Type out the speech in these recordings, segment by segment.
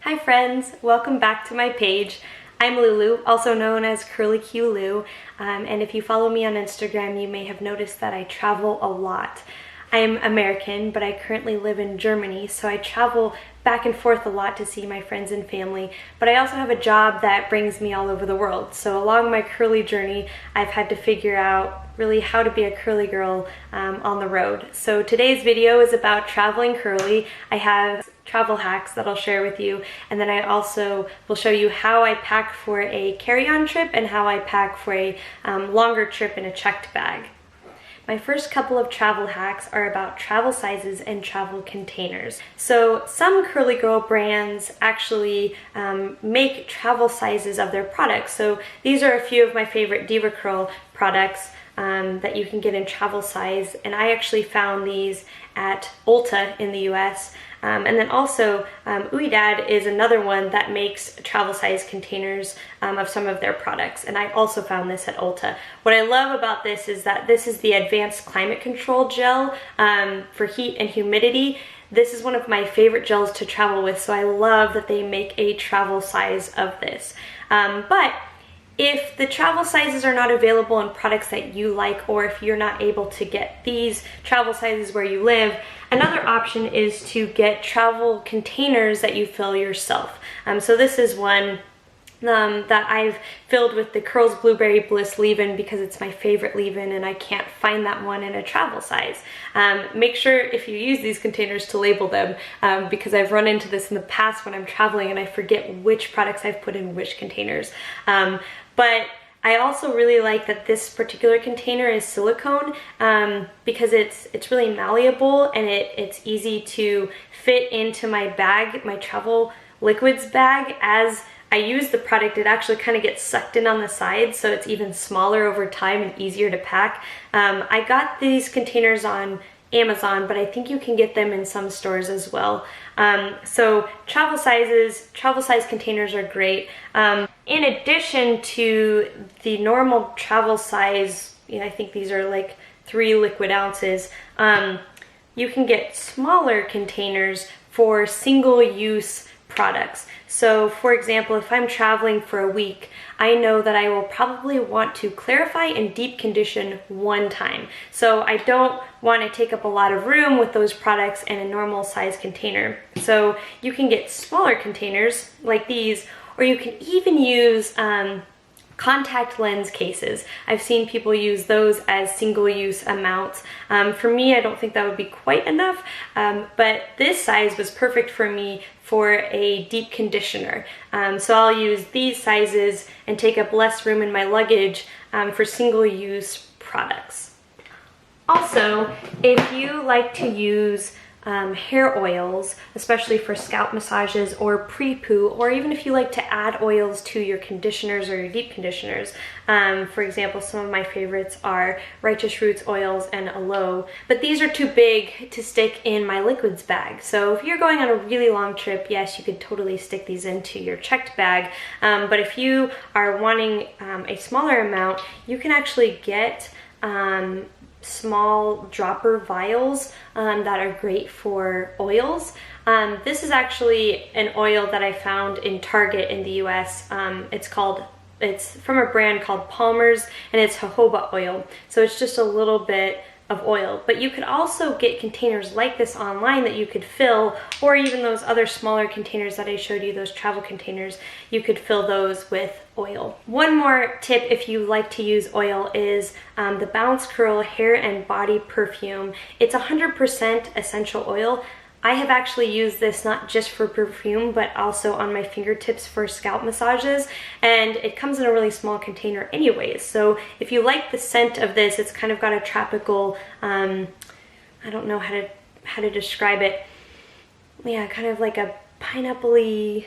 Hi friends, welcome back to my page. I'm Lulu, also known as Curly Q Lou, and if you follow me on Instagram, you may have noticed that I travel a lot. I'm American, but I currently live in Germany, so I travel back and forth a lot to see my friends and family, but I also have a job that brings me all over the world. So along my curly journey, I've had to figure out really how to be a curly girl on the road. So today's video is about traveling curly. I have travel hacks that I'll share with you, and then I also will show you how I pack for a carry-on trip and how I pack for a longer trip in a checked bag. My first couple of travel hacks are about travel sizes and travel containers. So some curly girl brands actually make travel sizes of their products. So these are a few of my favorite Deva Curl products that you can get in travel size, and I actually found these at Ulta in the US. And then also Ouidad is another one that makes travel size containers of some of their products, and I also found this at Ulta. What I love about this is that this is the advanced climate control gel for heat and humidity. This is one of my favorite gels to travel with, so I love that they make a travel size of this. But if the travel sizes are not available in products that you like, or if you're not able to get these travel sizes where you live, another option is to get travel containers that you fill yourself. So this is one that I've filled with the Curls Blueberry Bliss leave-in because it's my favorite leave-in and I can't find that one in a travel size. Make sure if you use these containers to label them because I've run into this in the past when I'm traveling and I forget which products I've put in which containers. But I also really like that this particular container is silicone because it's really malleable and it's easy to fit into my bag, my travel liquids bag. As I use the product, it actually kind of gets sucked in on the sides, so it's even smaller over time and easier to pack. I got these containers on Amazon, but I think you can get them in some stores as well. So travel size containers are great. In addition to the normal travel size, I think these are like 3 liquid ounces, you can get smaller containers for single-use products. So for example, if I'm traveling for a week, I know that I will probably want to clarify and deep condition one time. So I don't want to take up a lot of room with those products in a normal size container. So you can get smaller containers like these, or you can even use contact lens cases. I've seen people use those as single-use amounts. For me, I don't think that would be quite enough, but this size was perfect for me for a deep conditioner. So I'll use these sizes and take up less room in my luggage for single-use products. Also, if you like to use hair oils, especially for scalp massages or pre-poo, or even if you like to add oils to your conditioners or your deep conditioners. For example, some of my favorites are Righteous Roots oils and aloe, but these are too big to stick in my liquids bag. So if you're going on a really long trip, yes, you could totally stick these into your checked bag, but if you are wanting a smaller amount, you can actually get small dropper vials that are great for oils. This is actually an oil that I found in Target in the US. It's from a brand called Palmer's, and it's jojoba oil. So it's just a little bit of oil, but you could also get containers like this online that you could fill, or even those other smaller containers that I showed you, those travel containers, you could fill those with oil. One more tip if you like to use oil is the Bounce Curl Hair and Body Perfume. It's 100% essential oil. I have actually used this not just for perfume, but also on my fingertips for scalp massages, and it comes in a really small container anyways. So if you like the scent of this, it's kind of got a tropical, I don't know how to describe it. Yeah, kind of like a pineapple-y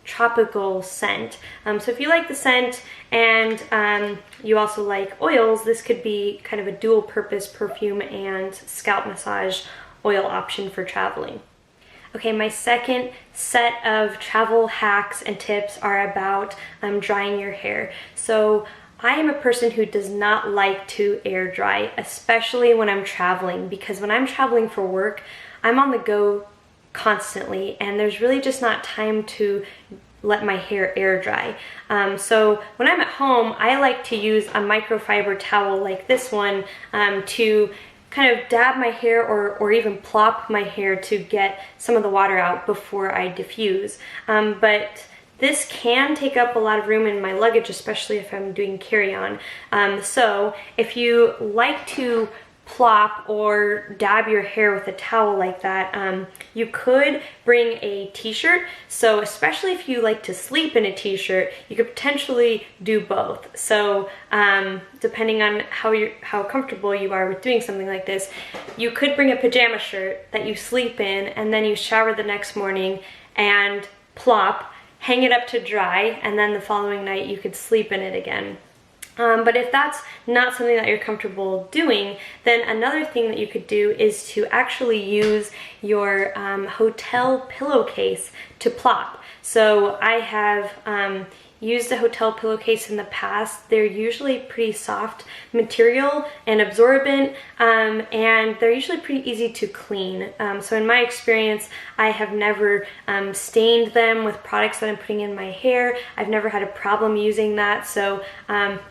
tropical scent. So if you like the scent and you also like oils, this could be kind of a dual purpose perfume and scalp massage oil option for traveling. Okay, my second set of travel hacks and tips are about drying your hair. So I am a person who does not like to air dry, especially when I'm traveling, because when I'm traveling for work, I'm on the go constantly, and there's really just not time to let my hair air dry. So when I'm at home, I like to use a microfiber towel like this one to kind of dab my hair or even plop my hair to get some of the water out before I diffuse. But this can take up a lot of room in my luggage, especially if I'm doing carry-on. So if you like to plop or dab your hair with a towel like that, you could bring a t-shirt. So especially if you like to sleep in a t-shirt, you could potentially do both. So depending on how comfortable you are with doing something like this, you could bring a pajama shirt that you sleep in, and then you shower the next morning and plop, hang it up to dry, and then the following night you could sleep in it again. But if that's not something that you're comfortable doing, then another thing that you could do is to actually use your hotel pillowcase to plop. So I have used a hotel pillowcase in the past. They're usually pretty soft material and absorbent, and they're usually pretty easy to clean. So in my experience, I have never stained them with products that I'm putting in my hair. I've never had a problem using that. So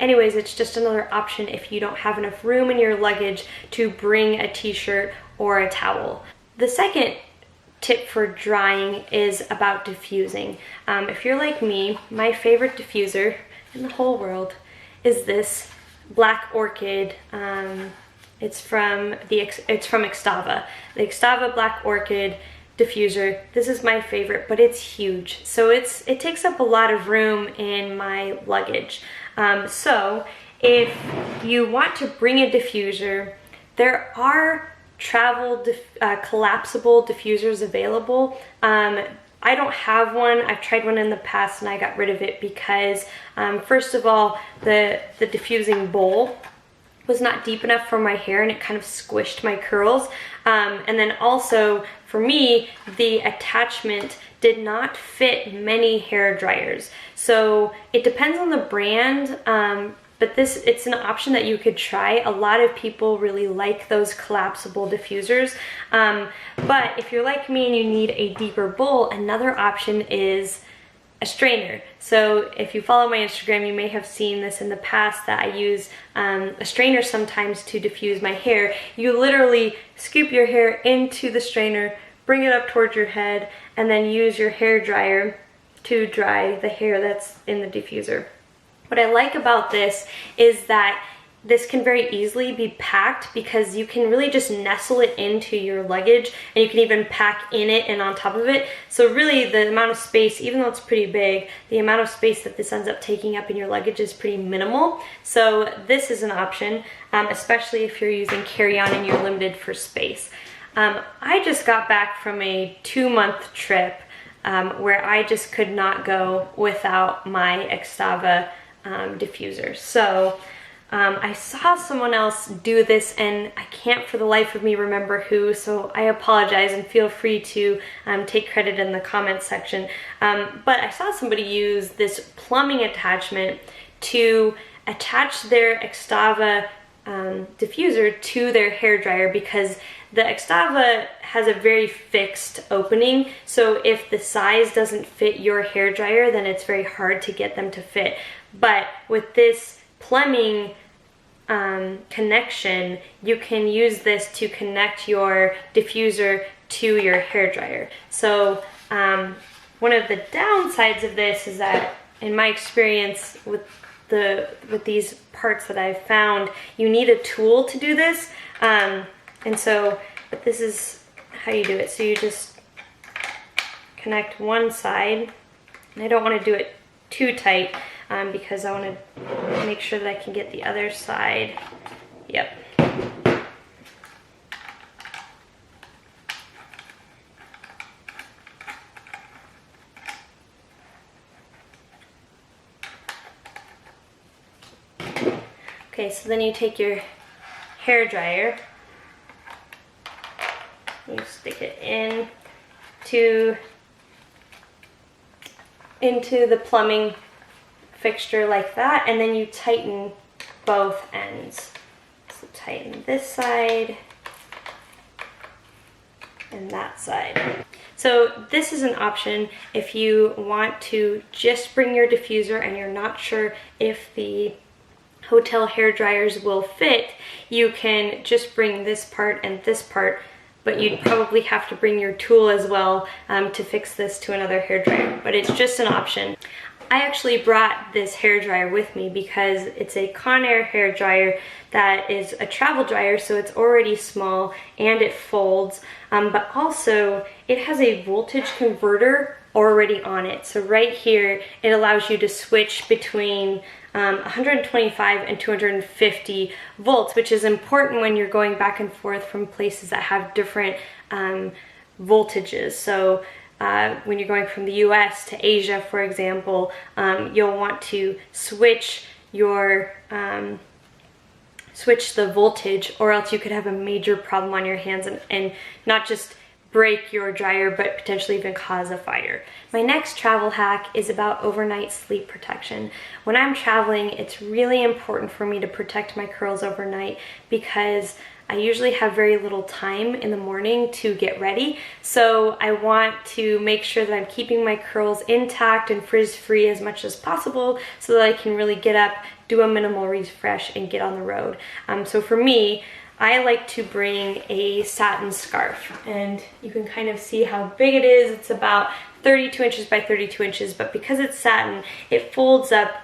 anyways, it's just another option if you don't have enough room in your luggage to bring a t-shirt or a towel. The second tip for drying is about diffusing. If you're like me, my favorite diffuser in the whole world is this black Orchid. It's from Xtava. The Xtava Black Orchid diffuser. This is my favorite, but it's huge. So it takes up a lot of room in my luggage. So if you want to bring a diffuser, there are travel collapsible diffusers available. I don't have one. I've tried one in the past and I got rid of it because first of all, the diffusing bowl was not deep enough for my hair and it kind of squished my curls. And then also for me, the attachment did not fit many hair dryers. So it depends on the brand. But it's an option that you could try. A lot of people really like those collapsible diffusers. But if you're like me and you need a deeper bowl, another option is a strainer. So if you follow my Instagram, you may have seen this in the past that I use a strainer sometimes to diffuse my hair. You literally scoop your hair into the strainer, bring it up towards your head, and then use your hair dryer to dry the hair that's in the diffuser. What I like about this is that this can very easily be packed because you can really just nestle it into your luggage, and you can even pack in it and on top of it. So really the amount of space, even though it's pretty big, the amount of space that this ends up taking up in your luggage is pretty minimal. So this is an option, especially if you're using carry-on and you're limited for space. I just got back from a 2-month trip where I just could not go without my Xtava diffuser. So I saw someone else do this and I can't for the life of me remember who, so I apologize and feel free to take credit in the comments section. But I saw somebody use this plumbing attachment to attach their Xtava diffuser to their hair dryer, because the Xtava has a very fixed opening, so if the size doesn't fit your hair dryer, then it's very hard to get them to fit. But with this plumbing connection, you can use this to connect your diffuser to your hair dryer. So one of the downsides of this is that, in my experience with these parts that I've found, you need a tool to do this. But this is how you do it. So you just connect one side, and I don't want to do it too tight because I want to make sure that I can get the other side. Yep. Okay, so then you take your hair dryer, you stick it into the plumbing fixture like that, and then you tighten both ends. So tighten this side and that side. So this is an option if you want to just bring your diffuser and you're not sure if the hotel hair dryers will fit. You can just bring this part and this part, but you'd probably have to bring your tool as well to fix this to another hair dryer, but it's just an option. I actually brought this hair dryer with me because it's a Conair hair dryer that is a travel dryer, so it's already small and it folds, but also it has a voltage converter already on it. So right here, it allows you to switch between 125 and 250 volts, which is important when you're going back and forth from places that have different voltages. So when you're going from the US to Asia, for example, you'll want to switch your switch the voltage, or else you could have a major problem on your hands and not just break your dryer, but potentially even cause a fire. My next travel hack is about overnight sleep protection. When I'm traveling, it's really important for me to protect my curls overnight because I usually have very little time in the morning to get ready. So I want to make sure that I'm keeping my curls intact and frizz-free as much as possible so that I can really get up, do a minimal refresh, and get on the road. So for me, I like to bring a satin scarf, and you can kind of see how big it is. It's about 32 inches by 32 inches, but because it's satin, it folds up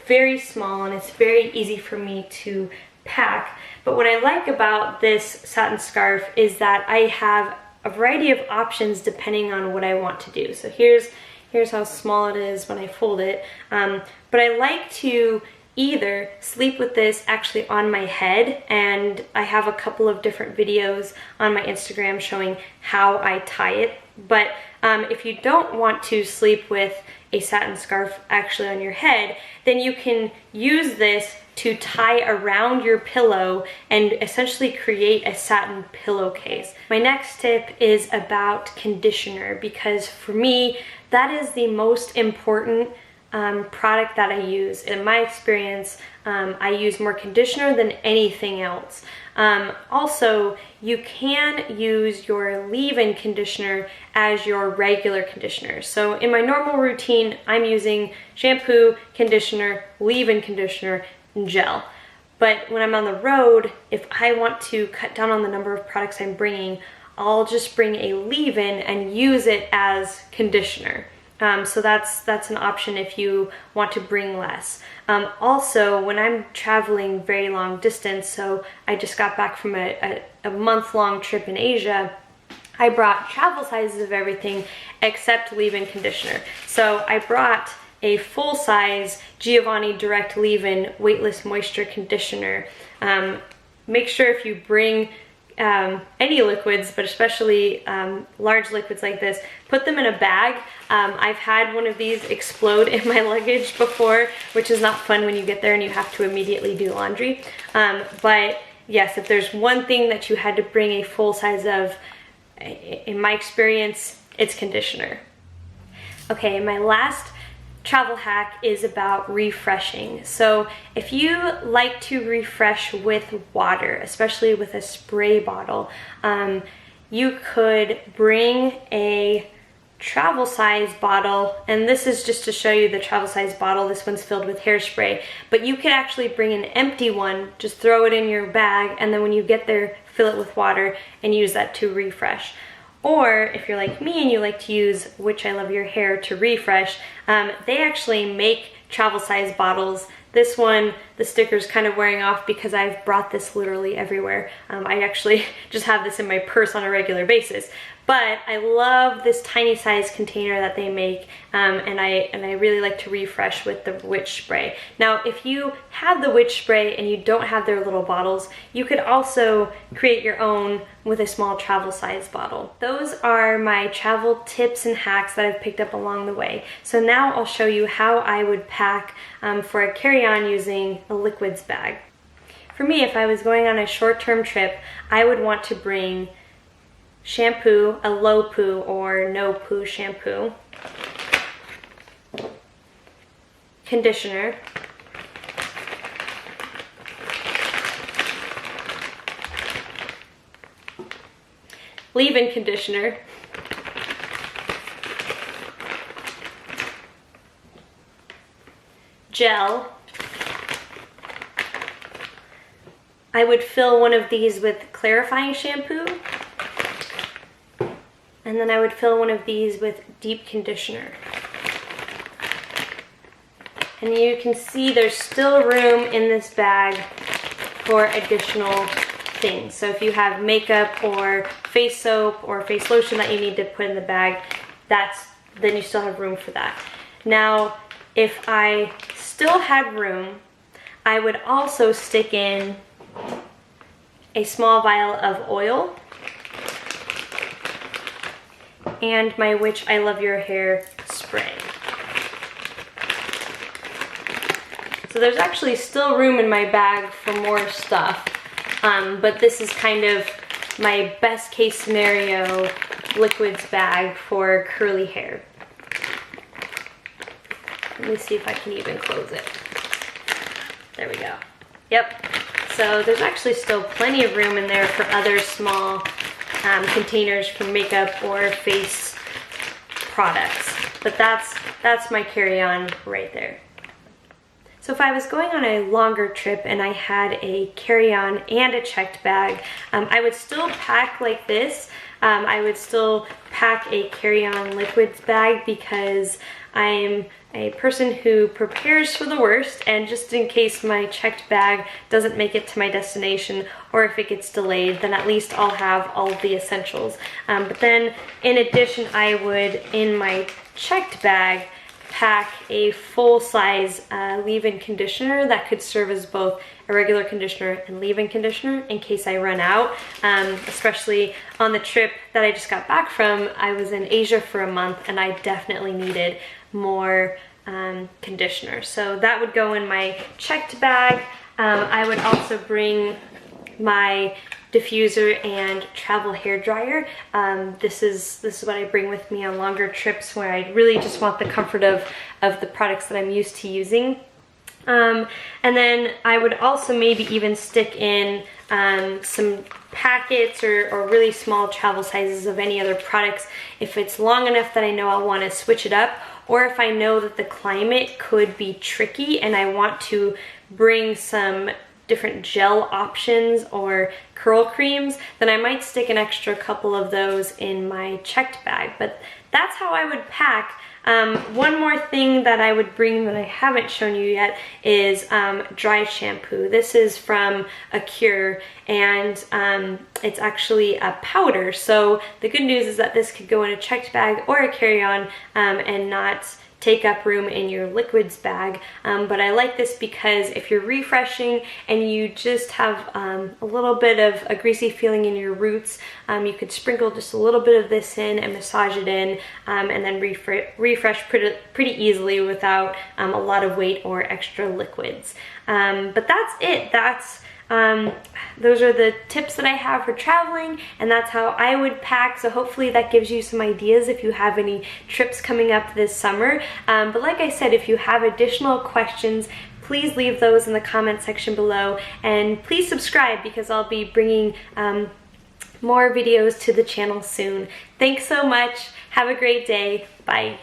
very small and it's very easy for me to pack. But what I like about this satin scarf is that I have a variety of options depending on what I want to do. So here's how small it is when I fold it. But I like to either sleep with this actually on my head, and I have a couple of different videos on my Instagram showing how I tie it. But if you don't want to sleep with a satin scarf actually on your head, then you can use this to tie around your pillow and essentially create a satin pillowcase. My next tip is about conditioner, because for me, that is the most important product that I use. In my experience, I use more conditioner than anything else. Also, you can use your leave-in conditioner as your regular conditioner. So in my normal routine, I'm using shampoo, conditioner, leave-in conditioner, and gel. But when I'm on the road, if I want to cut down on the number of products I'm bringing, I'll just bring a leave-in and use it as conditioner. So that's an option if you want to bring less. Also, when I'm traveling very long distance, so I just got back from a month-long trip in Asia, I brought travel sizes of everything except leave-in conditioner. So I brought a full-size Giovanni Direct Leave-In Weightless Moisture Conditioner. Make sure if you bring any liquids, but especially large liquids like this, put them in a bag. I've had one of these explode in my luggage before, which is not fun when you get there and you have to immediately do laundry. But yes, if there's one thing that you had to bring a full size of, in my experience, it's conditioner. Okay, my last travel hack is about refreshing. So if you like to refresh with water, especially with a spray bottle, you could bring a travel size bottle, and this is just to show you the travel size bottle. This one's filled with hairspray, but you could actually bring an empty one, just throw it in your bag, and then when you get there, fill it with water and use that to refresh. Or if you're like me and you like to use Which I Love Your Hair to refresh, they actually make travel size bottles. This one, the sticker's kind of wearing off because I've brought this literally everywhere. I actually just have this in my purse on a regular basis. But I love this tiny size container that they make, and I really like to refresh with the Witch spray. Now, if you have the Witch spray and you don't have their little bottles, you could also create your own with a small travel size bottle. Those are my travel tips and hacks that I've picked up along the way. So now I'll show you how I would pack for a carry-on using a liquids bag. For me, if I was going on a short-term trip, I would want to bring shampoo, a low poo or no poo shampoo, conditioner, leave-in conditioner, gel. I would fill one of these with clarifying shampoo, and then I would fill one of these with deep conditioner. And you can see there's still room in this bag for additional things. So if you have makeup or face soap or face lotion that you need to put in the bag, then you still have room for that. Now, if I still had room, I would also stick in a small vial of oil and my Which I Love Your Hair spray. So there's actually still room in my bag for more stuff, but this is kind of my best case scenario liquids bag for curly hair. Let me see if I can even close it. There we go. Yep. So there's actually still plenty of room in there for other small containers for makeup or face products. But that's my carry-on right there. So if I was going on a longer trip and I had a carry-on and a checked bag, I would still pack like this. I would still pack a carry-on liquids bag because I'm a person who prepares for the worst, and just in case my checked bag doesn't make it to my destination or if it gets delayed, then at least I'll have all of the essentials. But then in addition, I would, in my checked bag, pack a full-size leave-in conditioner that could serve as both a regular conditioner and leave-in conditioner in case I run out. Especially on the trip that I just got back from, I was in Asia for a month and I definitely needed more conditioner. So that would go in my checked bag. I would also bring my diffuser and travel hair dryer. This is what I bring with me on longer trips where I really just want the comfort of the products that I'm used to using. And then I would also maybe even stick in some packets or really small travel sizes of any other products if it's long enough that I know I'll want to switch it up, or if I know that the climate could be tricky and I want to bring some different gel options or curl creams, then I might stick an extra couple of those in my checked bag. But that's how I would pack. One more thing that I would bring that I haven't shown you yet is dry shampoo. This is from Acure, and it's actually a powder. So the good news is that this could go in a checked bag or a carry-on and not take up room in your liquids bag. But I like this because if you're refreshing and you just have a little bit of a greasy feeling in your roots, you could sprinkle just a little bit of this in and massage it in, and then refresh pretty easily without a lot of weight or extra liquids. But that's it. Those are the tips that I have for traveling, and that's how I would pack. So hopefully that gives you some ideas if you have any trips coming up this summer. But like I said, if you have additional questions, please leave those in the comment section below, and please subscribe because I'll be bringing more videos to the channel soon. Thanks so much. Have a great day. Bye.